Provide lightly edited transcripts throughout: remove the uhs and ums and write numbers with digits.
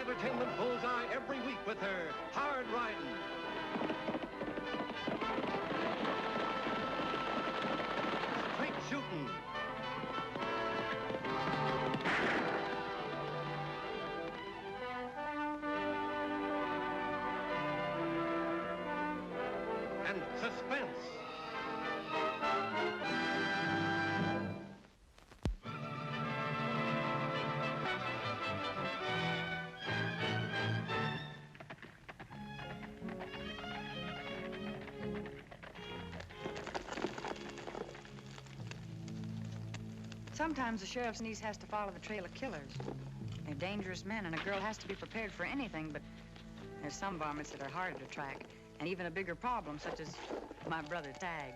entertainment bullseye every week with her hard riding. Straight shooting. And suspense. Sometimes the sheriff's niece has to follow the trail of killers. They're dangerous men, and a girl has to be prepared for anything, but there's some varmints that are harder to track, and even a bigger problem, such as my brother Tag.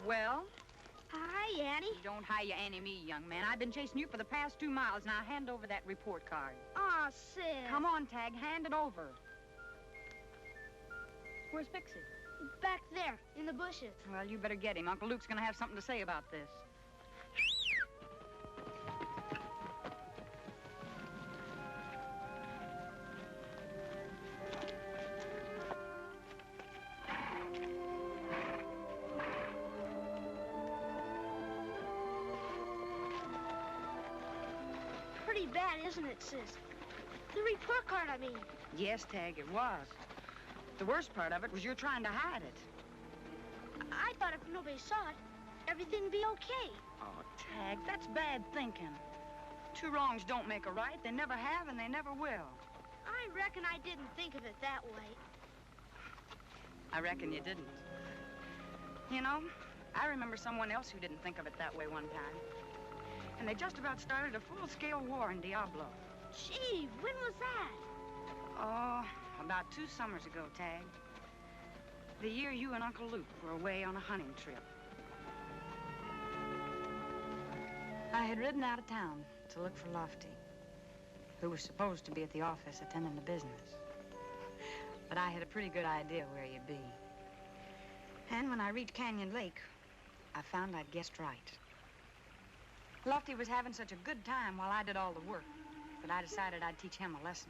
Well? Hi, Annie. Don't hi you Annie me, young man. I've been chasing you for the past 2 miles. Now hand over that report card. Aw, sis. Come on, Tag, hand it over. Where's Pixie? Back there, in the bushes. Well, you better get him. Uncle Luke's gonna have something to say about this. Pretty bad, isn't it, sis? The report card, I mean. Yes, Tag, it was. The worst part of it was you're trying to hide it. I thought if nobody saw it, everything'd be okay. Oh, Tag, that's bad thinking. 2 wrongs don't make a right. They never have, and they never will. I reckon I didn't think of it that way. I reckon you didn't. You know, I remember someone else who didn't think of it that way one time. And they just about started a full-scale war in Diablo. Gee, when was that? Oh, about 2 summers ago, Tag. The year you and Uncle Luke were away on a hunting trip. I had ridden out of town to look for Lofty, who was supposed to be at the office attending to business. But I had a pretty good idea where you'd be. And when I reached Canyon Lake, I found I'd guessed right. Lofty was having such a good time while I did all the work that I decided I'd teach him a lesson.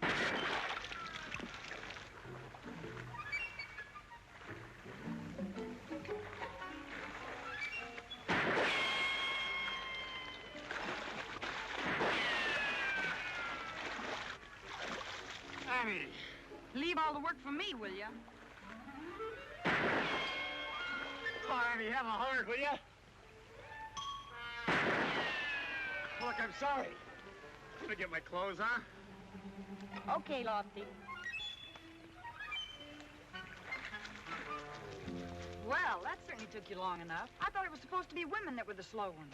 Annie! Leave all the work for me, will you? Oh, Annie, have a heart, will you? Look, I'm sorry. Let me get my clothes on. Okay, Lofty. Well, that certainly took you long enough. I thought it was supposed to be women that were the slow ones.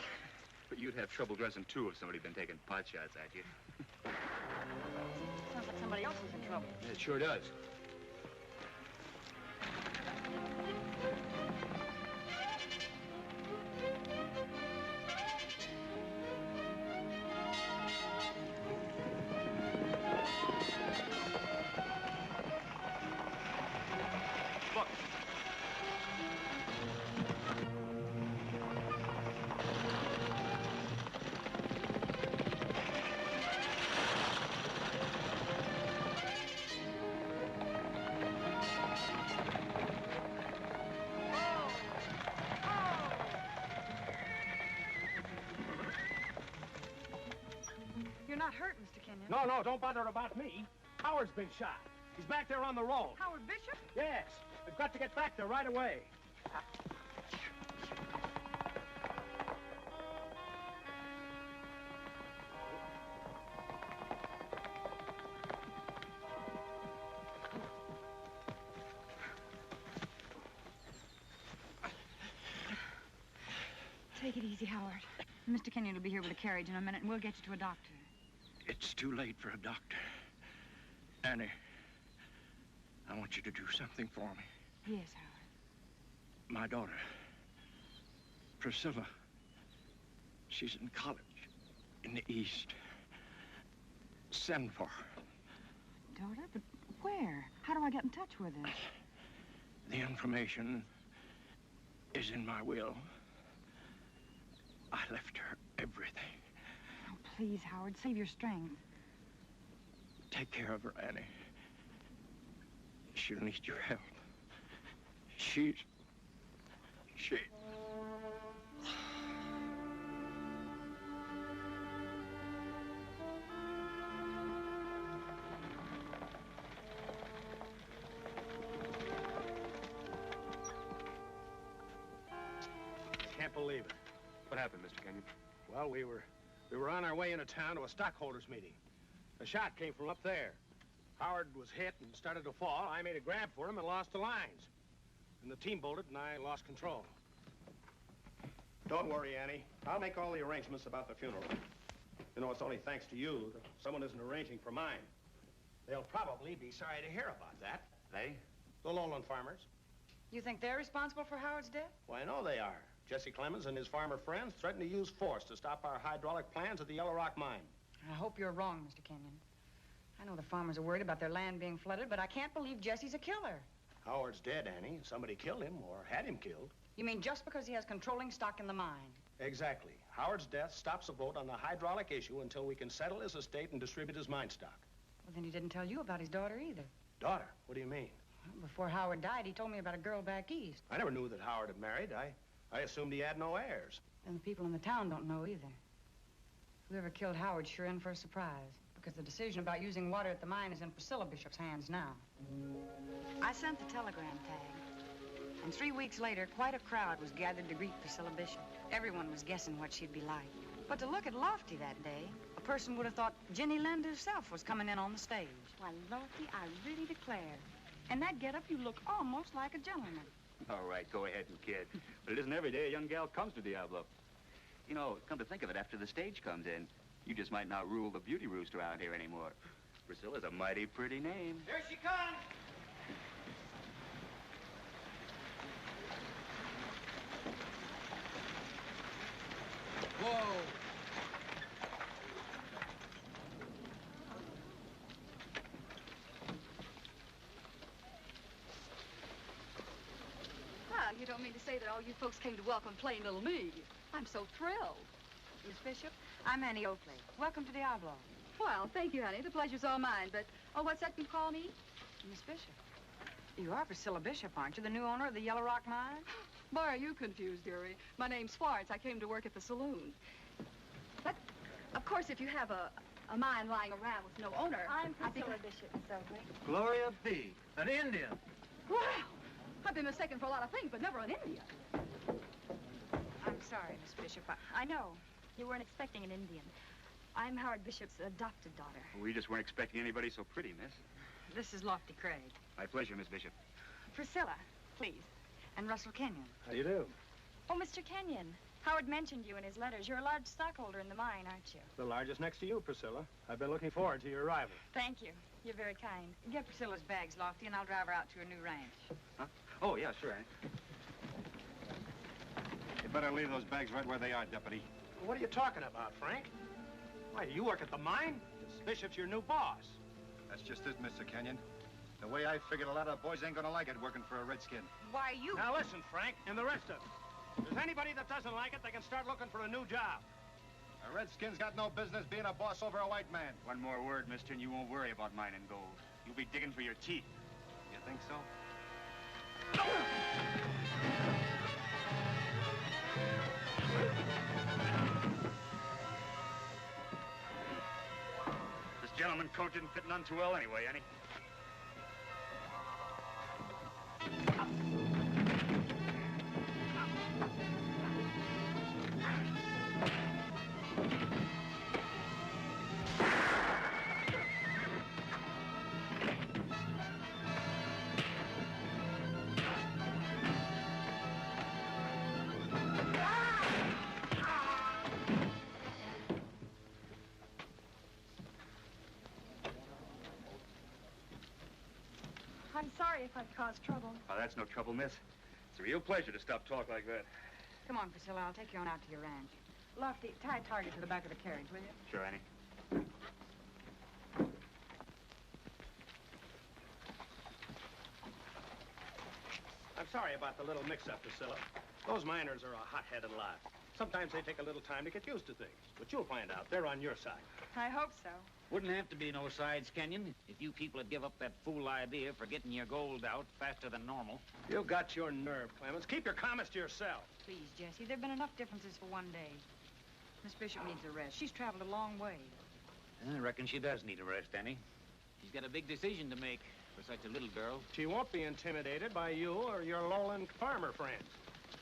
But you'd have trouble dressing, too, if somebody had been taking pot shots at you. Sounds like somebody else is in trouble. Yeah, it sure does. Look. You're not hurt, Mr. Kenyon. No, don't bother about me. Howard's been shot. He's back there on the road. Howard Bishop? Yes. We've got to get back there right away. Take it easy, Howard. Mr. Kenyon will be here with a carriage in a minute, and we'll get you to a doctor. It's too late for a doctor. Annie, I want you to do something for me. Yes, Howard. My daughter, Priscilla, she's in college in the East. Send for her. Daughter? But where? How do I get in touch with her? The information is in my will. I left her everything. Oh, Please, Howard, save your strength. Take care of her, Annie. She'll need your help. She... Can't believe it. What happened, Mr. Kenyon? Well, we were on our way into town to a stockholders meeting. A shot came from up there. Howard was hit and started to fall. I made a grab for him and lost the lines. And the team bolted and I lost control. Don't worry, Annie. I'll make all the arrangements about the funeral. You know, it's only thanks to you that someone isn't arranging for mine. They'll probably be sorry to hear about that. They? The lowland farmers. You think they're responsible for Howard's death? Well, I know they are. Jesse Clemens and his farmer friends threatened to use force to stop our hydraulic plans at the Yellow Rock mine. I hope you're wrong, Mr. Kenyon. I know the farmers are worried about their land being flooded, but I can't believe Jesse's a killer. Howard's dead, Annie. Somebody killed him or had him killed. You mean just because he has controlling stock in the mine? Exactly. Howard's death stops a vote on the hydraulic issue until we can settle his estate and distribute his mine stock. Well, then he didn't tell you about his daughter either. Daughter? What do you mean? Well, before Howard died, he told me about a girl back east. I never knew that Howard had married. I assumed he had no heirs. And the people in the town don't know either. Whoever killed Howard's sure in for a surprise, because the decision about using water at the mine is in Priscilla Bishop's hands now. I sent the telegram tag, and 3 weeks later, quite a crowd was gathered to greet Priscilla Bishop. Everyone was guessing what she'd be like. But to look at Lofty that day, a person would have thought Jenny Lind herself was coming in on the stage. Why, Lofty, I really declare. In that getup, you look almost like a gentleman. All right, go ahead and kid. But it isn't every day a young gal comes to Diablo. You know, come to think of it, after the stage comes in, you just might not rule the beauty roost around here anymore. Priscilla's a mighty pretty name. Here she comes! Whoa! Well, you don't mean to say that all you folks came to welcome plain little me. I'm so thrilled. Miss Bishop, I'm Annie Oakley. Welcome to Diablo. Well, thank you, honey. The pleasure's all mine. But, oh, what's that you call me? Miss Bishop, you are Priscilla Bishop, aren't you? The new owner of the Yellow Rock mine? Boy, are you confused, dearie. My name's Swartz. I came to work at the saloon. But, of course, if you have a mine lying around with no owner... I'm I think Priscilla Bishop, Miss Oakley. Gloria B., an Indian. Wow! I've been mistaken for a lot of things, but never an Indian. I'm sorry, Miss Bishop. I know. You weren't expecting an Indian. I'm Howard Bishop's adopted daughter. We just weren't expecting anybody so pretty, miss. This is Lofty Craig. My pleasure, Miss Bishop. Priscilla, please. And Russell Kenyon. How do you do? Oh, Mr. Kenyon. Howard mentioned you in his letters. You're a large stockholder in the mine, aren't you? The largest next to you, Priscilla. I've been looking forward to your arrival. Thank you. You're very kind. Get Priscilla's bags, Lofty, and I'll drive her out to her new ranch. Huh? Oh, yeah, sure, Annie. You better leave those bags right where they are, Deputy. What are you talking about, Frank? Why, you work at the mine? This Bishop's your new boss. That's just it, Mr. Kenyon. The way I figured, a lot of boys ain't gonna like it working for a redskin. Why, you... Now listen, Frank, and the rest of them. If there's anybody that doesn't like it, they can start looking for a new job. A redskin's got no business being a boss over a white man. One more word, mister, and you won't worry about mining gold. You'll be digging for your teeth. You think so? This gentleman coat didn't fit none too well anyway, Annie. I'm sorry if I've caused trouble. Oh, that's no trouble, miss. It's a real pleasure to stop talk like that. Come on, Priscilla. I'll take you on out to your ranch. Lofty, tie a target to the back of the carriage, will you? Sure, Annie. I'm sorry about the little mix-up, Priscilla. Those miners are a hot-headed lot. Sometimes they take a little time to get used to things. But you'll find out. They're on your side. I hope so. Wouldn't have to be no sides, Kenyon, if you people would give up that fool idea for getting your gold out faster than normal. You got your nerve, Clemens. Keep your comments to yourself. Please, Jesse, there have been enough differences for one day. Miss Bishop needs a rest. She's traveled a long way. I reckon she does need a rest, Annie. She's got a big decision to make for such a little girl. She won't be intimidated by you or your lowland farmer friends.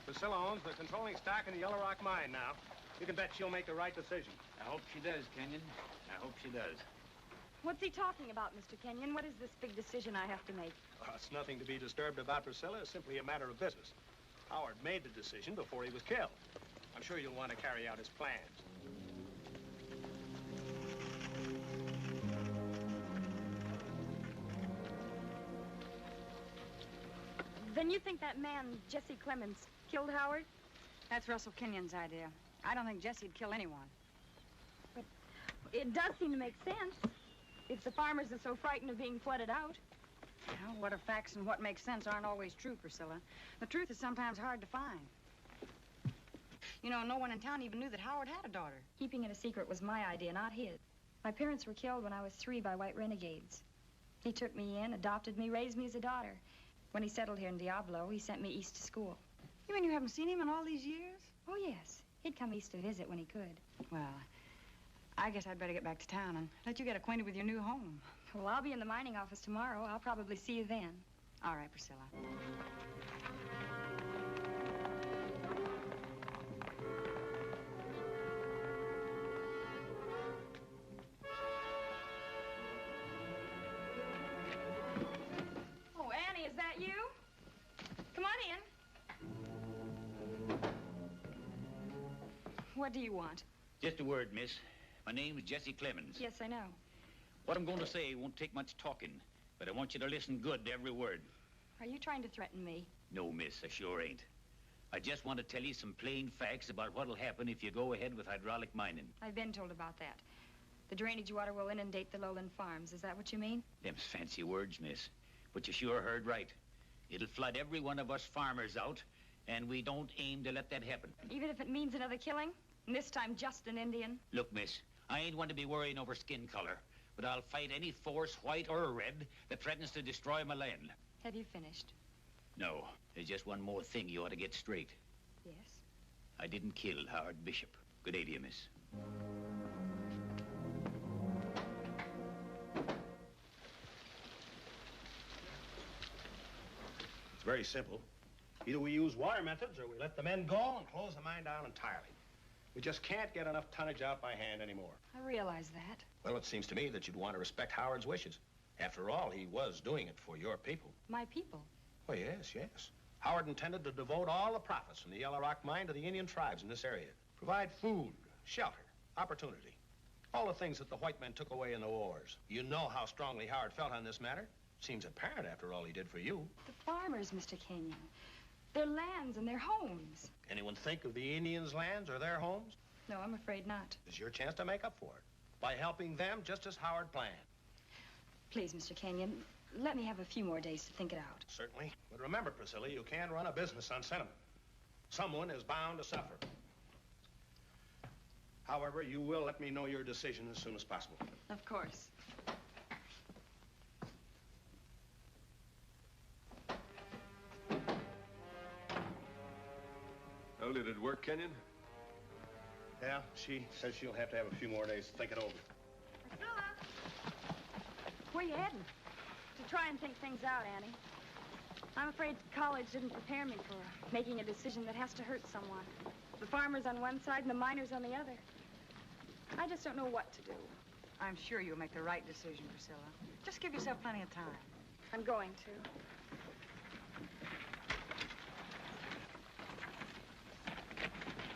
Priscilla owns the controlling stock in the Yellow Rock mine now. You can bet she'll make the right decision. I hope she does, Kenyon. I hope she does. What's he talking about, Mr. Kenyon? What is this big decision I have to make? It's nothing to be disturbed about, Priscilla. It's simply a matter of business. Howard made the decision before he was killed. I'm sure you'll want to carry out his plans. Then you think that man, Jesse Clemens, killed Howard? That's Russell Kenyon's idea. I don't think Jesse'd kill anyone. But it does seem to make sense. If the farmers are so frightened of being flooded out. Well, what are facts and what makes sense aren't always true, Priscilla. The truth is sometimes hard to find. You know, no one in town even knew that Howard had a daughter. Keeping it a secret was my idea, not his. My parents were killed when I was 3 by white renegades. He took me in, adopted me, raised me as a daughter. When he settled here in Diablo, he sent me east to school. You mean you haven't seen him in all these years? Oh, yes. He'd come east to visit when he could. Well, I guess I'd better get back to town and let you get acquainted with your new home. Well, I'll be in the mining office tomorrow. I'll probably see you then. All right, Priscilla. Oh, Annie, is that you? Come on in. What do you want? Just a word, miss. My name's Jesse Clemens. Yes, I know. What I'm going to say won't take much talking, but I want you to listen good to every word. Are you trying to threaten me? No, miss, I sure ain't. I just want to tell you some plain facts about what'll happen if you go ahead with hydraulic mining. I've been told about that. The drainage water will inundate the lowland farms. Is that what you mean? Them's fancy words, miss. But you sure heard right. It'll flood every one of us farmers out, and we don't aim to let that happen. Even if it means another killing? And this time just an Indian? Look, miss, I ain't one to be worrying over skin color, but I'll fight any force, white or red, that threatens to destroy my land. Have you finished? No, there's just one more thing you ought to get straight. Yes. I didn't kill Howard Bishop. Good day to you, miss. It's very simple. Either we use water methods or we let the men go and close the mine down entirely. We just can't get enough tonnage out by hand anymore. I realize that. Well, it seems to me that you'd want to respect Howard's wishes. After all, he was doing it for your people. My people? Oh, yes, yes. Howard intended to devote all the profits from the Yellow Rock mine to the Indian tribes in this area. Provide food, shelter, opportunity. All the things that the white men took away in the wars. You know how strongly Howard felt on this matter. Seems apparent after all he did for you. The farmers, Mr. Kenyon. Their lands and their homes. Anyone think of the Indians' lands or their homes? No, I'm afraid not. It's your chance to make up for it by helping them just as Howard planned. Please, Mr. Kenyon, let me have a few more days to think it out. Certainly. But remember, Priscilla, you can't run a business on sentiment. Someone is bound to suffer. However, you will let me know your decision as soon as possible. Of course. Well, did it work, Kenyon? Yeah, she says she'll have to have a few more days to think it over. Priscilla! Where you heading? To try and think things out, Annie. I'm afraid college didn't prepare me for making a decision that has to hurt someone. The farmers on one side and the miners on the other. I just don't know what to do. I'm sure you'll make the right decision, Priscilla. Just give yourself plenty of time. I'm going to.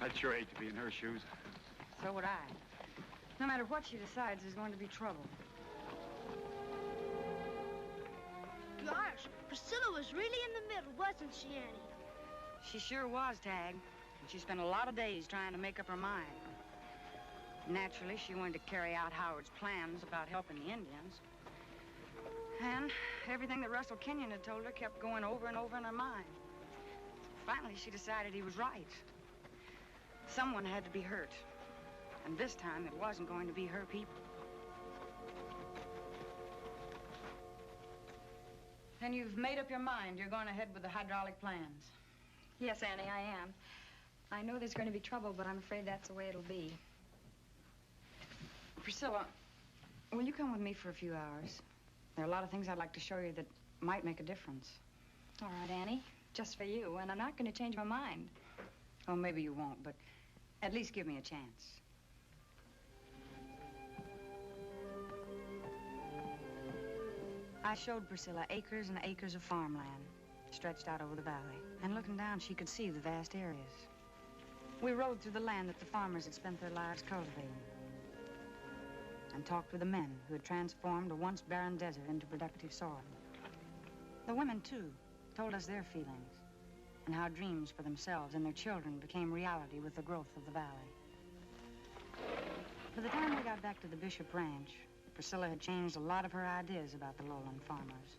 I'd sure hate to be in her shoes. So would I. No matter what she decides, there's going to be trouble. Gosh, Priscilla was really in the middle, wasn't she, Annie? She sure was, Tag. And she spent a lot of days trying to make up her mind. Naturally, she wanted to carry out Howard's plans about helping the Indians. And everything that Russell Kenyon had told her kept going over and over in her mind. Finally, she decided he was right. Someone had to be hurt. And this time, it wasn't going to be her people. And you've made up your mind. You're going ahead with the hydraulic plans. Yes, Annie, I am. I know there's going to be trouble, but I'm afraid that's the way it'll be. Priscilla, will you come with me for a few hours? There are a lot of things I'd like to show you that might make a difference. All right, Annie. Just for you, and I'm not going to change my mind. Oh, maybe you won't, but at least give me a chance. I showed Priscilla acres and acres of farmland stretched out over the valley. And looking down, she could see the vast areas. We rode through the land that the farmers had spent their lives cultivating. And talked with the men who had transformed a once barren desert into productive soil. The women, too, told us their feelings and how dreams for themselves and their children became reality with the growth of the valley. By the time we got back to the Bishop Ranch, Priscilla had changed a lot of her ideas about the lowland farmers.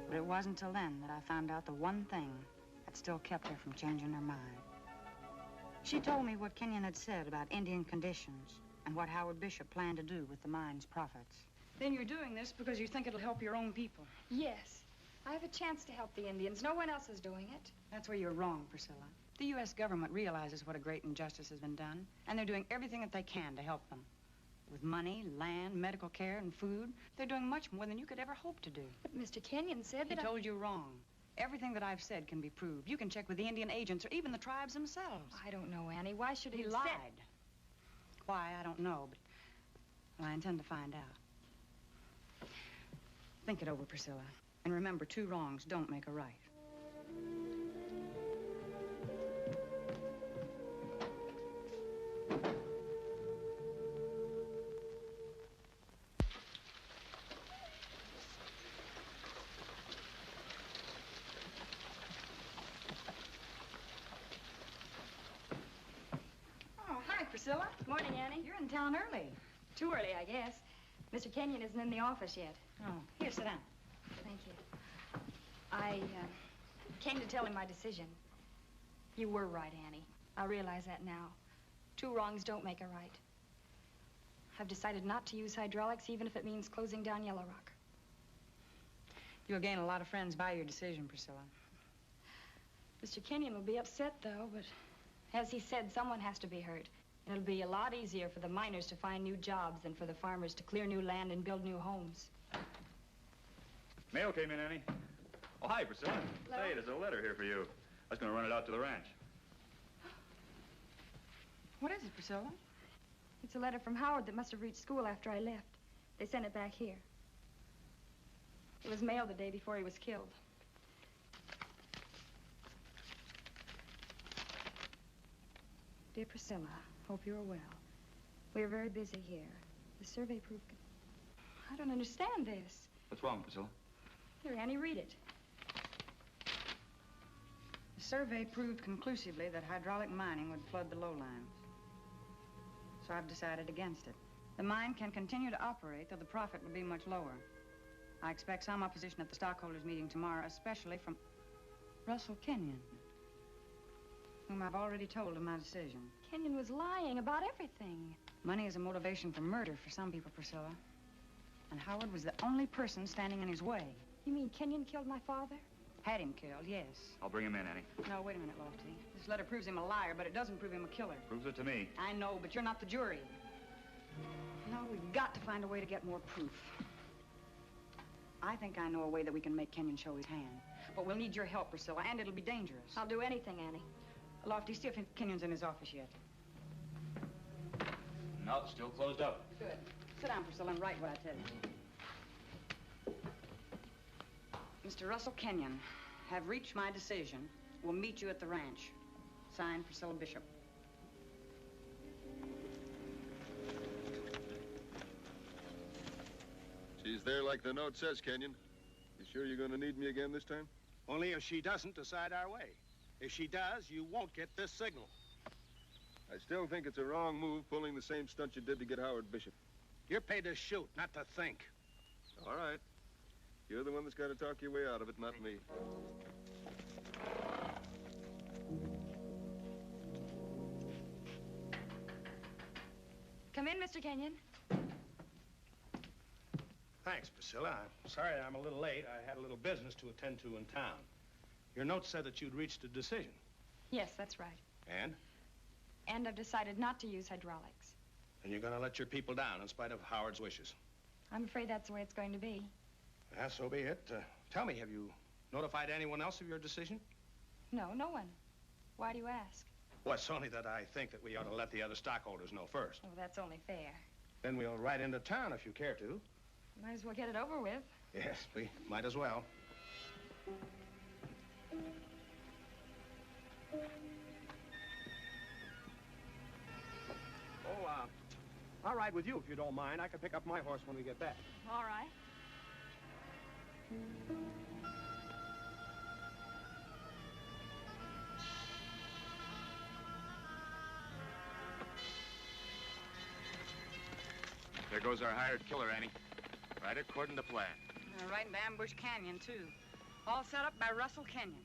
But it wasn't until then that I found out the one thing that still kept her from changing her mind. She told me what Kenyon had said about Indian conditions and what Howard Bishop planned to do with the mine's profits. Then you're doing this because you think it'll help your own people. Yes. I have a chance to help the Indians. No one else is doing it. That's where you're wrong, Priscilla. The U.S. government realizes what a great injustice has been done, and they're doing everything that they can to help them. With money, land, medical care, and food, they're doing much more than you could ever hope to do. But Mr. Kenyon said that He told you wrong. Everything that I've said can be proved. You can check with the Indian agents or even the tribes themselves. I don't know, Annie. Why should he He lied. Why, I don't know, but well, I intend to find out. Think it over, Priscilla. And remember, 2 wrongs don't make a right. Priscilla? Morning, Annie. You're in town early. Too early, I guess. Mr. Kenyon isn't in the office yet. Oh, here, sit down. Thank you. I came to tell him my decision. You were right, Annie. I realize that now. 2 wrongs don't make a right. I've decided not to use hydraulics, even if it means closing down Yellow Rock. You'll gain a lot of friends by your decision, Priscilla. Mr. Kenyon will be upset, though, but as he said, someone has to be hurt. It'll be a lot easier for the miners to find new jobs than for the farmers to clear new land and build new homes. Mail came in, Annie. Oh, hi, Priscilla. Hello? Hey, there's a letter here for you. I was going to run it out to the ranch. What is it, Priscilla? It's a letter from Howard that must have reached school after I left. They sent it back here. It was mailed the day before he was killed. Dear Priscilla, hope you're well. We're very busy here. The survey proved... I don't understand this. What's wrong, Priscilla? Here, Annie, read it. The survey proved conclusively that hydraulic mining would flood the lowlands. So I've decided against it. The mine can continue to operate, though the profit will be much lower. I expect some opposition at the stockholders' meeting tomorrow, especially from Russell Kenyon, whom I've already told of my decision. Kenyon was lying about everything. Money is a motivation for murder for some people, Priscilla. And Howard was the only person standing in his way. You mean Kenyon killed my father? Had him killed, yes. I'll bring him in, Annie. No, wait a minute, Lofty. This letter proves him a liar, but it doesn't prove him a killer. Proves it to me. I know, but you're not the jury. No, we've got to find a way to get more proof. I think I know a way that we can make Kenyon show his hand. But we'll need your help, Priscilla, and it'll be dangerous. I'll do anything, Annie. Lofty, see if Kenyon's in his office yet. No, still closed up. Good. Sit down, Priscilla, and write what I tell you. Mr. Russell Kenyon, have reached my decision. We'll meet you at the ranch. Signed, Priscilla Bishop. She's there like the note says, Kenyon. You sure you're going to need me again this time? Only if she doesn't decide our way. If she does, you won't get this signal. I still think it's a wrong move pulling the same stunt you did to get Howard Bishop. You're paid to shoot, not to think. All right. You're the one that's got to talk your way out of it, not me. Come in, Mr. Kenyon. Thanks, Priscilla. I'm sorry I'm a little late. I had a little business to attend to in town. Your note said that you'd reached a decision. Yes, that's right. And? And I've decided not to use hydraulics. And you're going to let your people down in spite of Howard's wishes. I'm afraid that's the way it's going to be. Yeah, so be it. Tell me, have you notified anyone else of your decision? No, no one. Why do you ask? Well, it's only that I think that we ought to let the other stockholders know first. Oh, that's only fair. Then we'll ride into town if you care to. Might as well get it over with. Yes, we might as well. Oh, I'll ride with you if you don't mind. I can pick up my horse when we get back. All right. There goes our hired killer, Annie. Right according to plan. Right into Ambush Canyon, too. All set up by Russell Kenyon.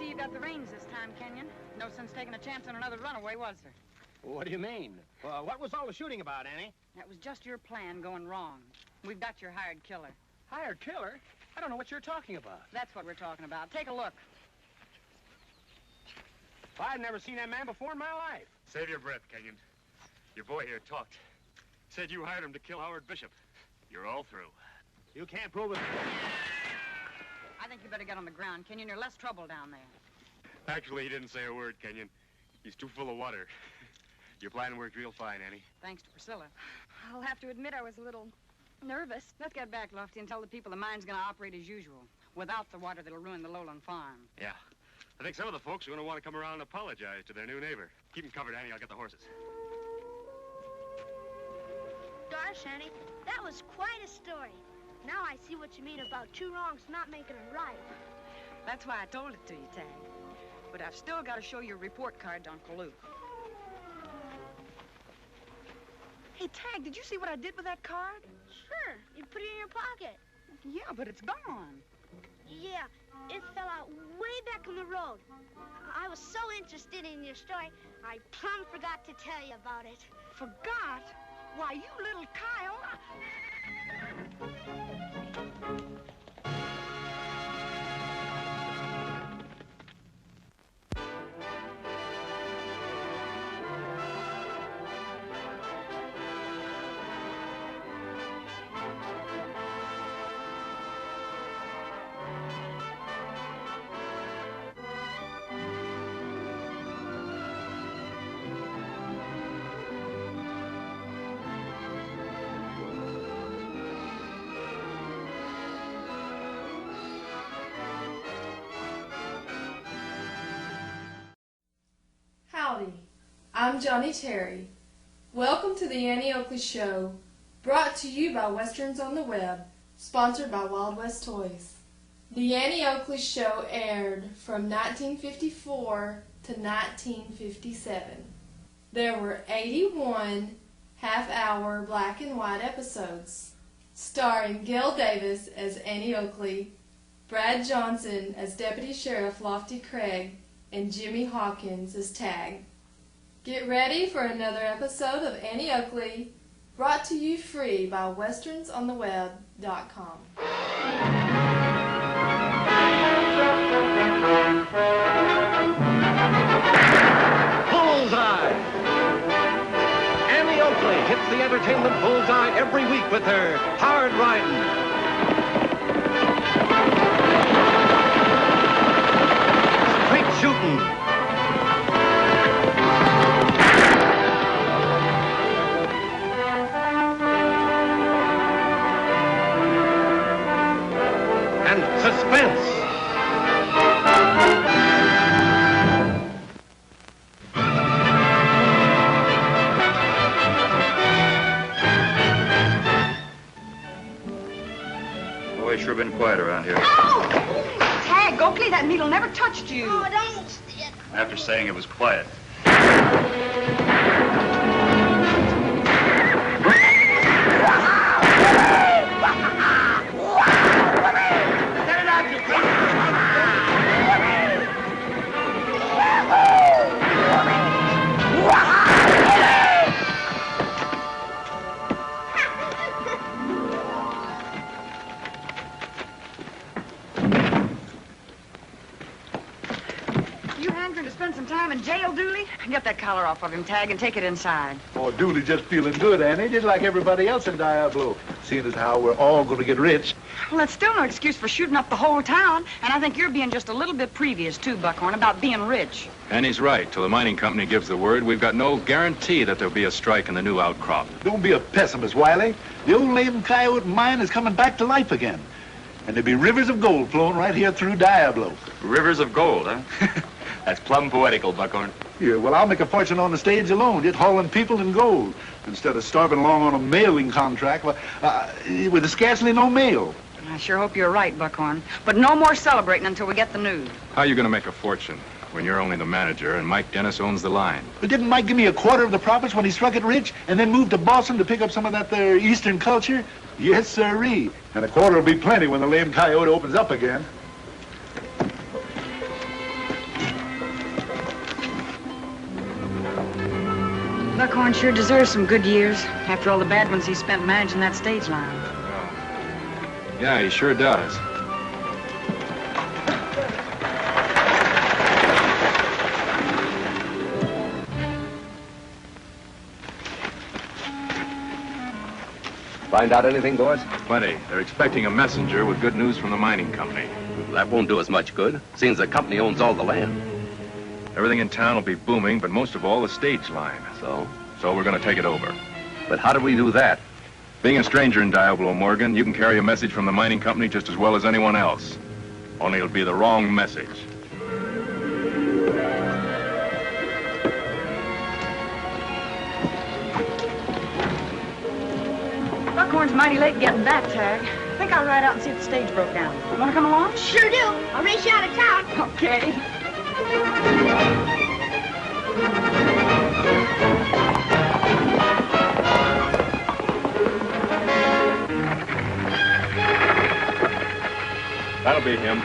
You got the reins this time, Kenyon. No sense taking a chance on another runaway, was there? What do you mean? What was all the shooting about, Annie? That was just your plan going wrong. We've got your hired killer. Hired killer? I don't know what you're talking about. That's what we're talking about. Take a look. I've never seen that man before in my life. Save your breath, Kenyon. Your boy here talked. Said you hired him to kill Howard Bishop. You're all through. You can't prove it. I think you better get on the ground, Kenyon. You're less trouble down there. Actually, he didn't say a word, Kenyon. He's too full of water. Your plan worked real fine, Annie. Thanks to Priscilla. I'll have to admit I was a little nervous. Let's get back, Lofty, and tell the people the mine's going to operate as usual, without the water that'll ruin the lowland farm. Yeah. I think some of the folks are going to want to come around and apologize to their new neighbor. Keep them covered, Annie. I'll get the horses. Gosh, Annie, that was quite a story. Now I see what you mean about two wrongs not making a right. That's why I told it to you, Tag. But I've still got to show your report card to Uncle Luke. Hey, Tag, did you see what I did with that card? Sure, you put it in your pocket. Yeah, but it's gone. Yeah, it fell out way back in the road. I was so interested in your story, I plumb forgot to tell you about it. Forgot? Why, you little Kyle. Howdy, I'm Johnny Terry. Welcome to the Annie Oakley Show, brought to you by Westerns on the Web, sponsored by Wild West Toys. The Annie Oakley Show aired from 1954 to 1957. There were 81 half-hour black and white episodes, starring Gail Davis as Annie Oakley, Brad Johnson as Deputy Sheriff Lofty Craig, and Jimmy Hawkins as Tag. Get ready for another episode of Annie Oakley, brought to you free by westernsontheweb.com. Bullseye! Annie Oakley hits the entertainment bullseye every week with her hard riding. Straight shooting. And suspense. Boy, sure been quiet around here. Tag, Oakley, that needle never touched you. Oh, it almost did. After saying it was quiet. You hankering to spend some time in jail, Dooley? Get that collar off of him, Tag, and take it inside. Oh, Dooley just feeling good, Annie, just like everybody else in Diablo. Seeing as how we're all going to get rich. Well, that's still no excuse for shooting up the whole town. And I think you're being just a little bit previous, too, Buckhorn, about being rich. And he's right. Till the mining company gives the word, we've got no guarantee that there'll be a strike in the new outcrop. Don't be a pessimist, Wiley. The old Lame Coyote mine is coming back to life again. And there'll be rivers of gold flowing right here through Diablo. Rivers of gold, huh? That's plumb poetical, Buckhorn. Yeah, well, I'll make a fortune on the stage alone, just hauling people in gold, instead of starving along on a mailing contract with scarcely no mail. I sure hope you're right, Buckhorn. But no more celebrating until we get the news. How are you going to make a fortune when you're only the manager and Mike Dennis owns the line? But didn't Mike give me a quarter of the profits when he struck it rich and then moved to Boston to pick up some of that there Eastern culture? Yes, sirree. And a quarter will be plenty when the Lame Coyote opens up again. Buckhorn sure deserves some good years after all the bad ones he spent managing that stage line. Yeah, he sure does. Find out anything, boys? Plenty. They're expecting a messenger with good news from the mining company. That won't do us much good, seeing the company owns all the land. Everything in town will be booming, but most of all, the stage line. So we're going to take it over. But how do we do that? Being a stranger in Diablo, Morgan, you can carry a message from the mining company just as well as anyone else. Only it'll be the wrong message. Buckhorn's mighty late getting back, Tag. I think I'll ride out and see if the stage broke down. You want to come along? Sure do. I'll race you out of town. Okay. That'll be him.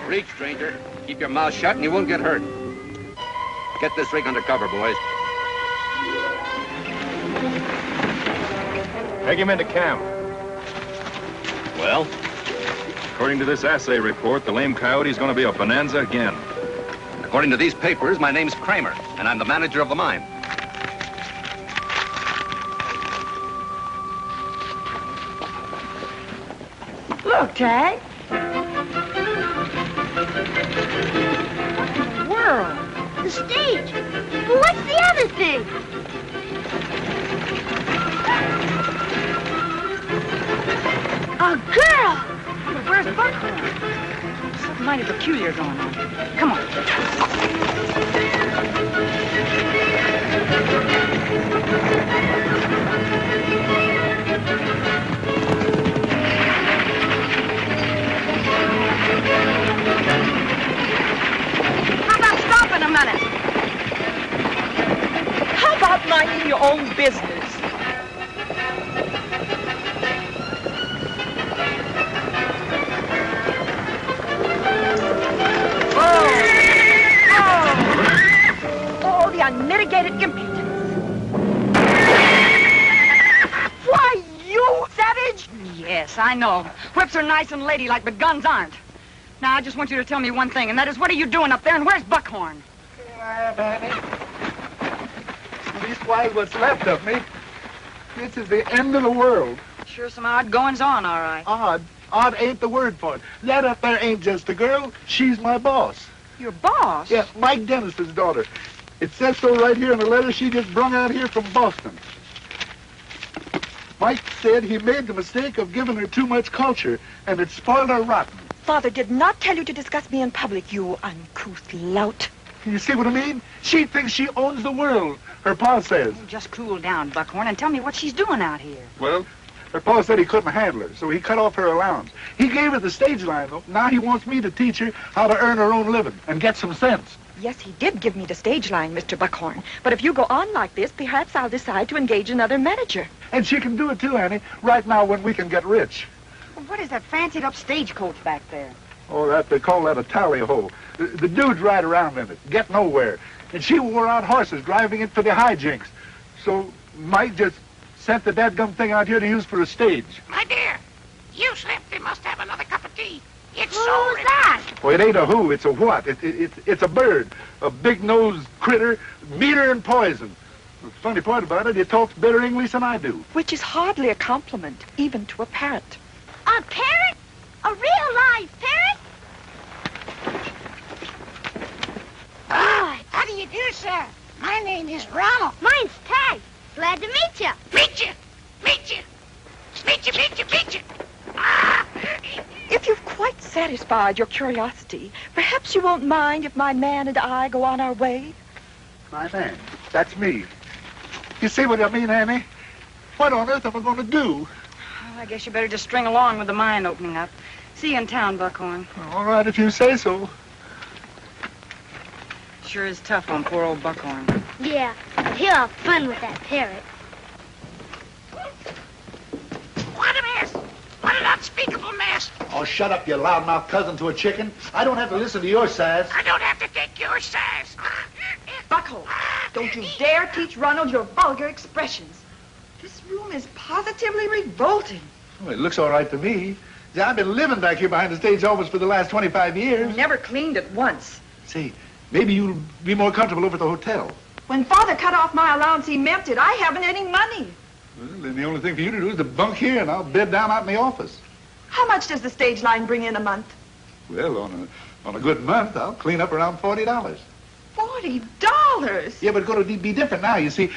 Reach, stranger. Keep your mouth shut and you won't get hurt. Get this rig under cover, boys. Take him into camp. Well? According to this assay report, the Lame Coyote's going to be a bonanza again. According to these papers, my name's Kramer, and I'm the manager of the mine. Look, Tag. What in the world? The stage. But what's the other thing? A girl! But where's Buckhorn? Something mighty peculiar going on. Come on. How about stopping a minute? How about minding your own business? Oh, the unmitigated impudence. Why, you savage! Yes, I know. Whips are nice and ladylike, but guns aren't. Now, I just want you to tell me one thing, and that is, what are you doing up there, and where's Buckhorn? Leastwise, what's left of me. This is the end of the world. Sure some odd goings-on, all right. Odd? Odd ain't the word for it. That up there ain't just a girl. She's my boss. Your boss? Yeah, Mike Dennis's daughter. It says so right here in the letter she just brung out here from Boston. Mike said he made the mistake of giving her too much culture, and it spoiled her rotten. Father did not tell you to discuss me in public, you uncouth lout. You see what I mean? She thinks she owns the world, her pa says. Just cool down, Buckhorn, and tell me what she's doing out here. Well, her pa said he couldn't handle her, so he cut off her allowance. He gave her the stage line, though. Now he wants me to teach her how to earn her own living and get some sense. Yes, he did give me the stage line, Mr. Buckhorn. But if you go on like this, perhaps I'll decide to engage another manager. And she can do it too, Annie, right now when we can get rich. Well, what is that fancied-up stagecoach back there? Oh, they call that a tally-ho. The dudes ride around in it, get nowhere. And she wore out horses driving it for the hijinks. So Mike just sent the dadgum thing out here to use for a stage. My dear, you slept. They must have another cup of tea. It's Who's so that? Well, it ain't a who, it's a what. It's a bird, a big-nosed critter, meaner than poison. The funny part about it, it talks better English than I do. Which is hardly a compliment, even to a parrot. A parrot? A real live parrot? How do you do, sir? My name is Ronald. Mine's Tag. Glad to meet you. Meet you. Meet you. Meet you, meet you, meet you. If you've quite satisfied your curiosity, perhaps you won't mind if my man and I go on our way? My man, that's me. You see what I mean, Annie? What on earth am I going to do? Well, I guess you better just string along with the mine opening up. See you in town, Buckhorn. All right, if you say so. Sure is tough on poor old Buckhorn. Yeah, but he'll have fun with that parrot. What a mess. What an unspeakable mess. Oh, shut up, you loudmouth cousin to a chicken. I don't have to listen to your sass. I don't have to take your sass. Buckhorn, don't you dare teach Ronald your vulgar expressions. This room is positively revolting. Well, it looks all right to me. See, I've been living back here behind the stage office for the last 25 years. You never cleaned it once. Say, maybe you'll be more comfortable over at the hotel. When Father cut off my allowance, he meant it. I haven't any money. Well, then the only thing for you to do is to bunk here, and I'll bed down out in the office. How much does the stage line bring in a month? Well, on a good month, I'll clean up around $40. $40? Yeah, but it's going to be different now. You see,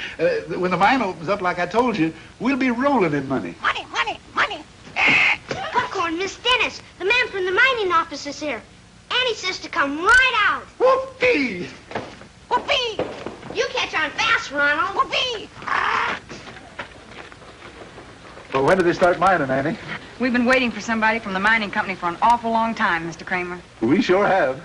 when the mine opens up, like I told you, we'll be rolling in money. Money, money, money. Buckhorn, Miss Dennis, the man from the mining office is here. Annie says to come right out. Whoopee! Whoopee! You catch on fast, Ronald. Whoopee! Well, when did they start mining, Annie? We've been waiting for somebody from the mining company for an awful long time, Mr. Kramer. We sure have.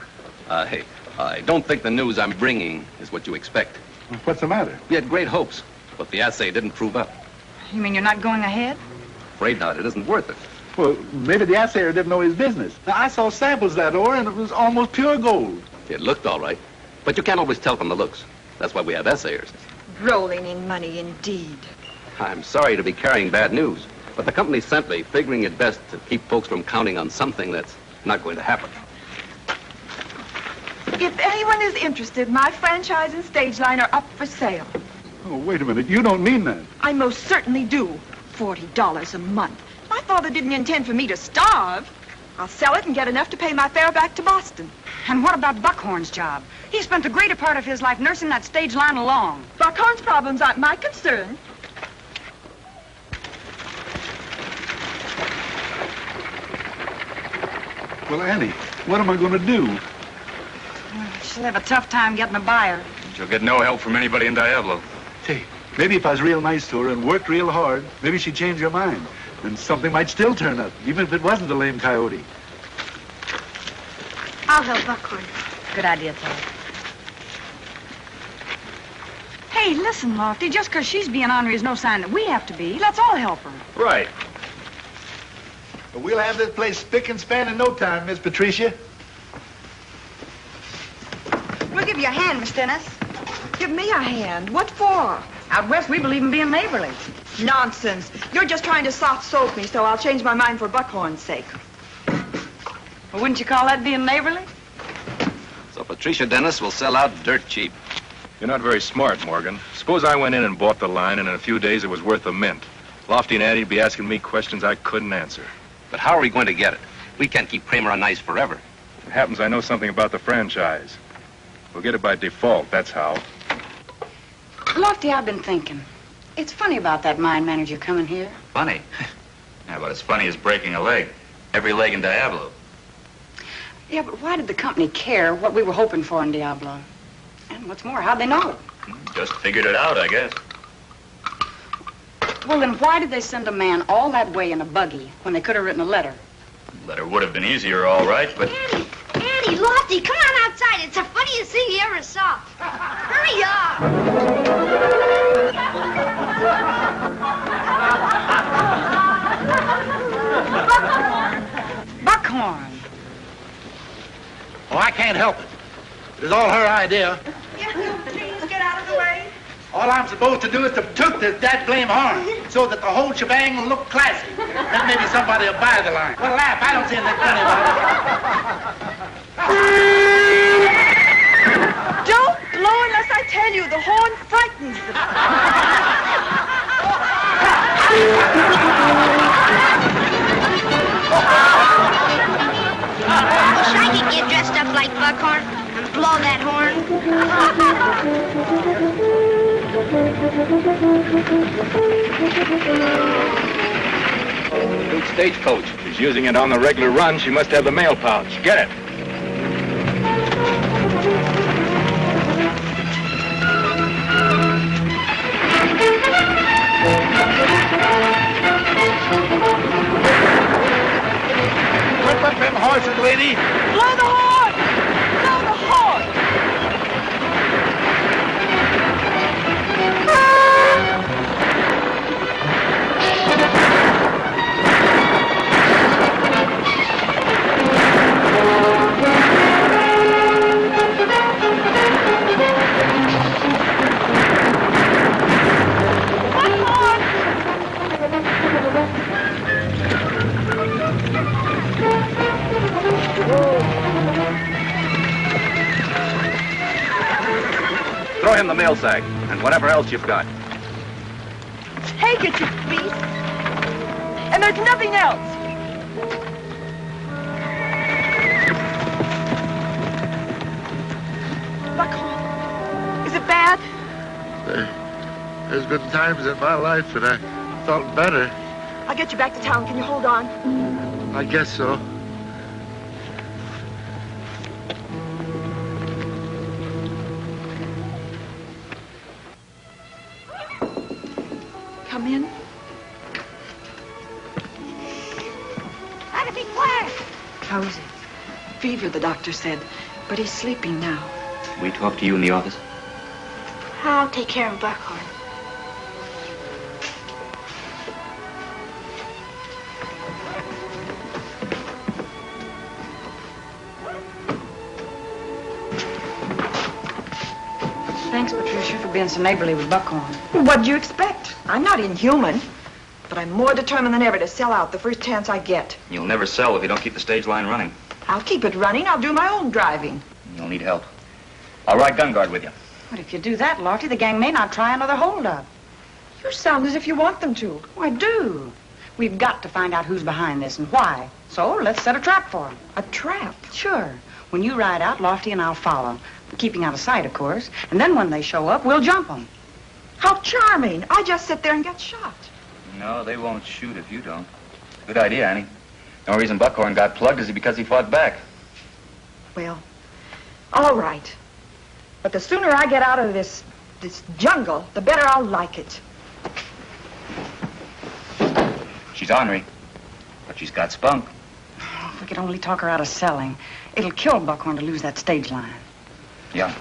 Hey, I don't think the news I'm bringing is what you expect. What's the matter? We had great hopes, but the assay didn't prove up. You mean you're not going ahead? Afraid not. It isn't worth it. Well, maybe the assayer didn't know his business. Now, I saw samples of that ore, and it was almost pure gold. It looked all right, but you can't always tell from the looks. That's why we have assayers. Rolling in money, indeed. I'm sorry to be carrying bad news, but the company sent me, figuring it best to keep folks from counting on something that's not going to happen. If anyone is interested, my franchise and stage line are up for sale. Oh, wait a minute. You don't mean that. I most certainly do. $40 a month. My father didn't intend for me to starve. I'll sell it and get enough to pay my fare back to Boston. And what about Buckhorn's job? He spent the greater part of his life nursing that stage line along. Buckhorn's problems aren't my concern. Well, Annie, What am I going to do? She'll have a tough time getting a buyer. She'll get no help from anybody in Diablo. Hey, maybe if I was real nice to her and worked real hard, maybe she'd change her mind. And something might still turn up, even if it wasn't a lame coyote. I'll help Buckhorn. Good idea, Ted. Hey, listen, Lofty, just because she's being ornery is no sign that we have to be. Let's all help her. Right. But we'll have this place spick and span in no time, Miss Patricia. We'll give you a hand, Miss Dennis. Give me a hand. What for? Out west, we believe in being neighborly. Nonsense. You're just trying to soft soap me, so I'll change my mind for Buckhorn's sake. Well, wouldn't you call that being neighborly? So Patricia Dennis will sell out dirt cheap. You're not very smart, Morgan. Suppose I went in and bought the line, and in a few days it was worth a mint. Lofty and Addie'd be asking me questions I couldn't answer. But how are we going to get it? We can't keep Kramer on ice forever. It happens I know something about the franchise. We'll get it by default, that's how. Lofty, I've been thinking. It's funny about that mine manager coming here. Funny? Yeah, but as funny as breaking a leg. Every leg in Diablo. Yeah, but why did the company care what we were hoping for in Diablo? And what's more, how'd they know? Just figured it out, I guess. Well, then why did they send a man all that way in a buggy when they could have written a letter? Letter would have been easier, all right, but... Annie, Lofty, come on outside. It's the funniest thing you ever saw. Hurry up. Buckhorn. Oh, I can't help it. It was all her idea. Please get out of the way. All I'm supposed to do is to toot that blame horn so that the whole shebang will look classy. Then maybe somebody will buy the line. Well, laugh. I don't see anything funny about it. Don't blow unless I tell you. The horn frightens them. I wish I could get dressed up like Buckhorn and blow that horn. New stagecoach. She's using it on the regular run. She must have the mail pouch. Get it. Whip up them horses, lady. Blow the horn! Blow the horn! Throw him the mail sack and whatever else you've got. Take it, you beast! And there's nothing else! Buckhorn, is it bad? There's been times in my life that I felt better. I'll get you back to town. Can you hold on? I guess so. Come in. Try to be quiet. How's it? Fever, the doctor said, but he's sleeping now. We talk to you in the office? I'll take care of Buckhorn. Thanks, Patricia, for being so neighborly with Buckhorn. What'd you expect? I'm not inhuman, but I'm more determined than ever to sell out the first chance I get. You'll never sell if you don't keep the stage line running. I'll keep it running. I'll do my own driving. You'll need help. I'll ride gun guard with you. But if you do that, Lofty, the gang may not try another holdup. You sound as if you want them to. Oh, I do. We've got to find out who's behind this and why. So let's set a trap for them. A trap? Sure. When you ride out, Lofty and I'll follow. Keeping out of sight, of course. And then when they show up, we'll jump them. How charming. I just sit there and get shot. No, they won't shoot if you don't. Good idea, Annie. The only reason Buckhorn got plugged is because he fought back. Well, all right. But the sooner I get out of this jungle, the better I'll like it. She's ornery, but she's got spunk. If we could only talk her out of selling. It'll kill Buckhorn to lose that stage line. Yeah.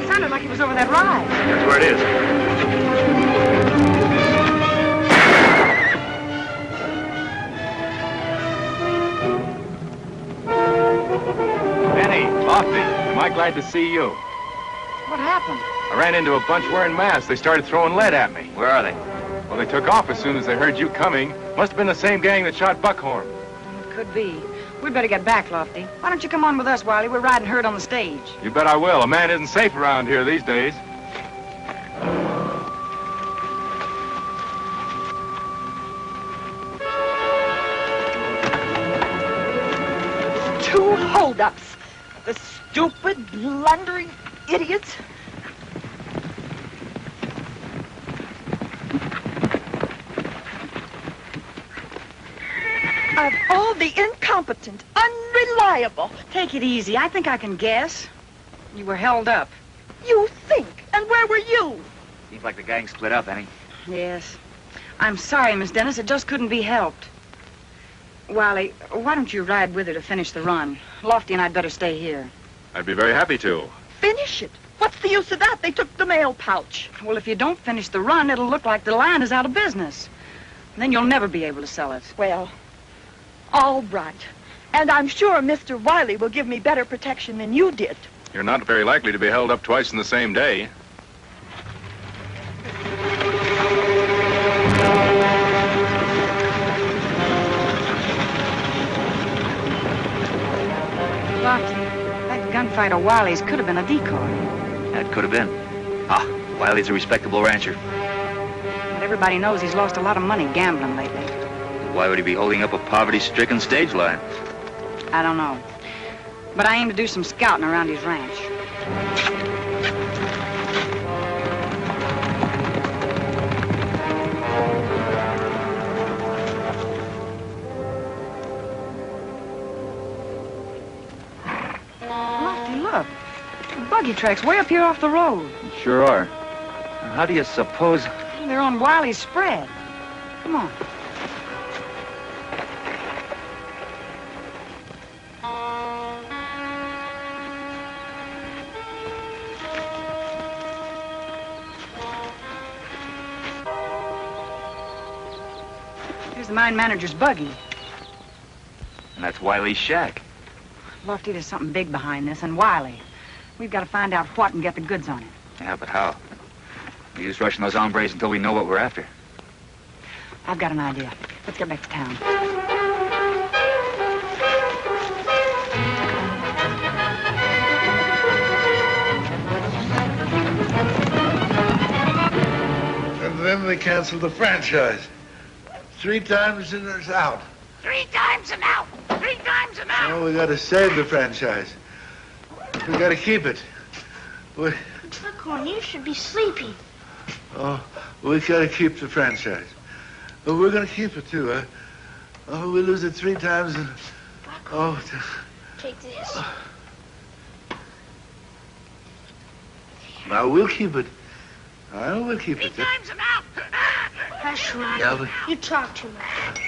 Sounded like he was over that rise. That's where it is. Benny, Lofty, am I glad to see you? What happened? I ran into a bunch wearing masks. They started throwing lead at me. Where are they? Well, they took off as soon as they heard you coming. Must have been the same gang that shot Buckhorn. It could be. We'd better get back, Lofty. Why don't you come on with us, Wiley? We're riding herd on the stage. You bet I will. A man isn't safe around here these days. Two holdups. The stupid, blundering idiots. Of all the incompetent, unreliable. Take it easy. I think I can guess. You were held up. You think? And where were you? Seems like the gang split up, Annie. Yes. I'm sorry, Miss Dennis. It just couldn't be helped. Wiley, why don't you ride with her to finish the run? Lofty and I'd better stay here. I'd be very happy to. Finish it. What's the use of that? They took the mail pouch. Well, if you don't finish the run, it'll look like the line is out of business. And then you'll never be able to sell it. Well, all right. And I'm sure Mr. Wiley will give me better protection than you did. You're not very likely to be held up twice in the same day. Lofty, that gunfight of Wiley's could have been a decoy. That could have been. Ah, Wiley's a respectable rancher. But everybody knows he's lost a lot of money gambling lately. Why would he be holding up a poverty-stricken stage line? I don't know. But I aim to do some scouting around his ranch. Lofty, look. The buggy tracks way up here off the road. Sure are. How do you suppose... They're on Wiley's spread. Come on. Here's the mine manager's buggy. And that's Wiley's shack. Lofty, there's something big behind this, and Wiley. We've got to find out what and get the goods on it. Yeah, but how? We just rushing those hombres until we know what we're after. I've got an idea. Let's get back to town. And then they canceled the franchise. 3 times and it's out. 3 times and out. 3 times and out. Oh, we gotta save the franchise. We gotta keep it. Buckhorn, you should be sleeping. Oh, we gotta keep the franchise. Oh, we're gonna keep it too, huh? Oh, we lose it 3 times and... Oh, Take this. now we'll keep it. I know we'll keep it. 3 times and out. Hush, Ron. Yeah, but... You talk too much.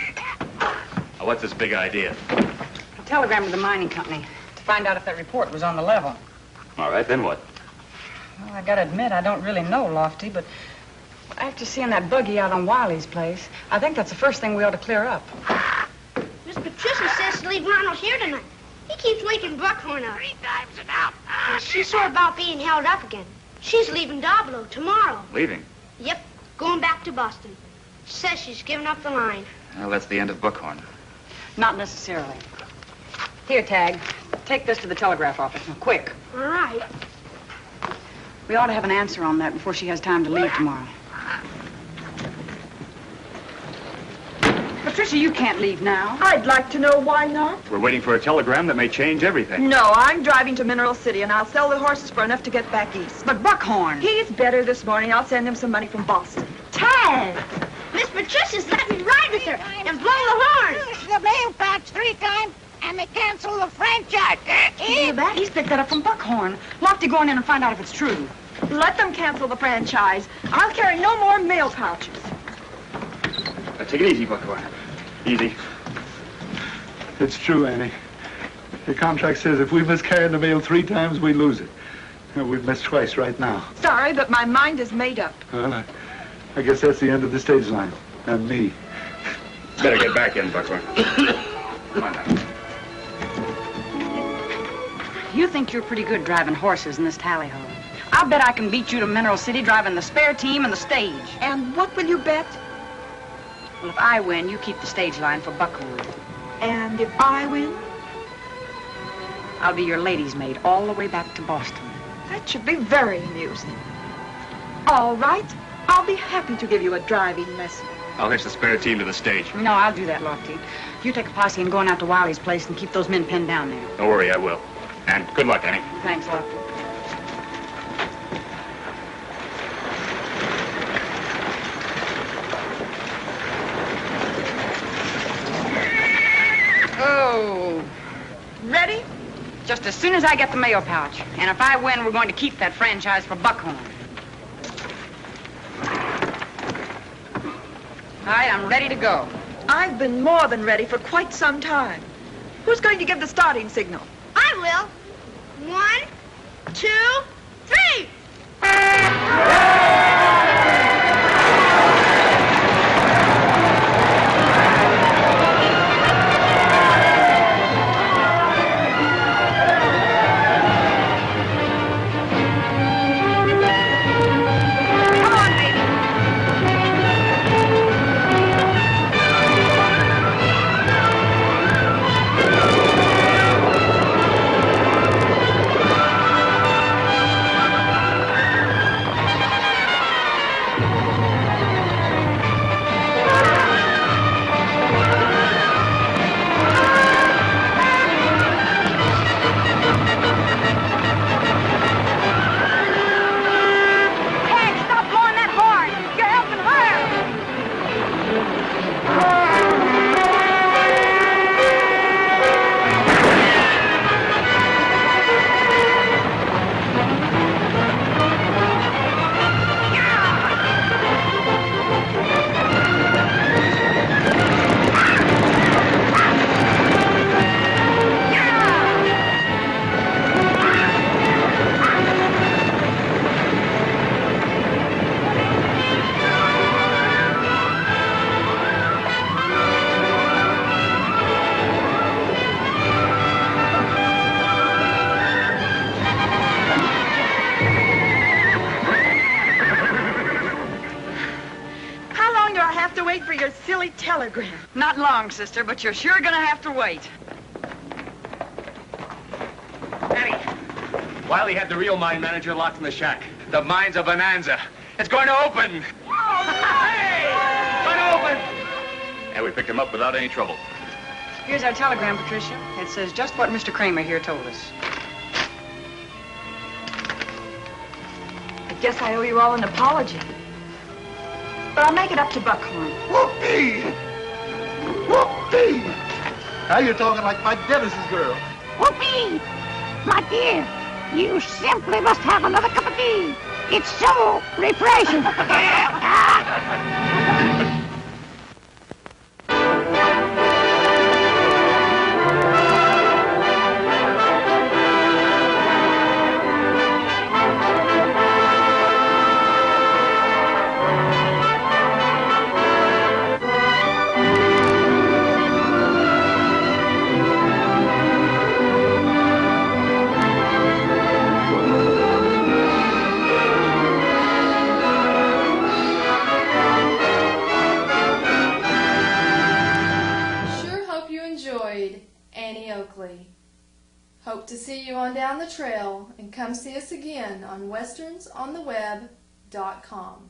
Now, what's this big idea? A telegram to the mining company to find out if that report was on the level. All right, then what? Well, I gotta admit, I don't really know, Lofty, but after seeing that buggy out on Wiley's place, I think that's the first thing we ought to clear up. Miss Patricia says to leave Ronald here tonight. He keeps waking Buckhorn up. 3 times and out. And she's sore about being held up again. She's leaving Doblo tomorrow. Leaving? Yep, going back to Boston. Says she's giving up the line. Well, that's the end of Buckhorn. Not necessarily. Here, Tag. Take this to the telegraph office. Now, quick. All right. We ought to have an answer on that before she has time to leave tomorrow. Patricia, you can't leave now. I'd like to know why not. We're waiting for a telegram that may change everything. No, I'm driving to Mineral City, and I'll sell the horses for enough to get back east. But Buckhorn... He's better this morning. I'll send him some money from Boston. Tag! Miss Patricia's letting me ride with her and blow the horn. Use the mail patch 3 times, and they cancel the franchise. Hear that? He's picked that up from Buckhorn. Lofty, go on in and find out if it's true. Let them cancel the franchise. I'll carry no more mail pouches. Now, take it easy, Buckhorn. Easy. It's true, Annie. The contract says if we miscarry the mail 3 times, we lose it. And we've missed twice right now. Sorry, but my mind is made up. Well, I guess that's the end of the stage line. And me. Better get back in, Buckhorn. Come on now. You think you're pretty good driving horses in this tally-ho. I'll bet I can beat you to Mineral City driving the spare team and the stage. And what will you bet? Well, if I win, you keep the stage line for Buckhorn. And if I win? I'll be your lady's maid all the way back to Boston. That should be very amusing. All right. I'll be happy to give you a driving lesson. I'll hitch the spare team to the stage. No, I'll do that, Lofty. You take a posse and go on out to Wiley's place and keep those men pinned down there. Don't worry, I will. And good luck, Annie. Thanks, Lofty. Oh. Ready? Just as soon as I get the mail pouch. And if I win, we're going to keep that franchise for Buckhorn. All right, I'm ready to go. I've been more than ready for quite some time. Who's going to give the starting signal? I will. 1, 2, 3. Telegram. Not long, sister, but you're sure gonna have to wait. Annie, Wiley had the real mine manager locked in the shack. The mine's a bonanza. It's going to open. Hey! It's going to open. And we picked him up without any trouble. Here's our telegram, Patricia. It says just what Mr. Kramer here told us. I guess I owe you all an apology. But I'll make it up to Buckhorn. Whoopee! Whoopee! Now you're talking like my Dennis's girl. Whoopee! My dear, you simply must have another cup of tea. It's so refreshing. Annie Oakley. Hope to see you on down the trail, and come see us again on westernsontheweb.com.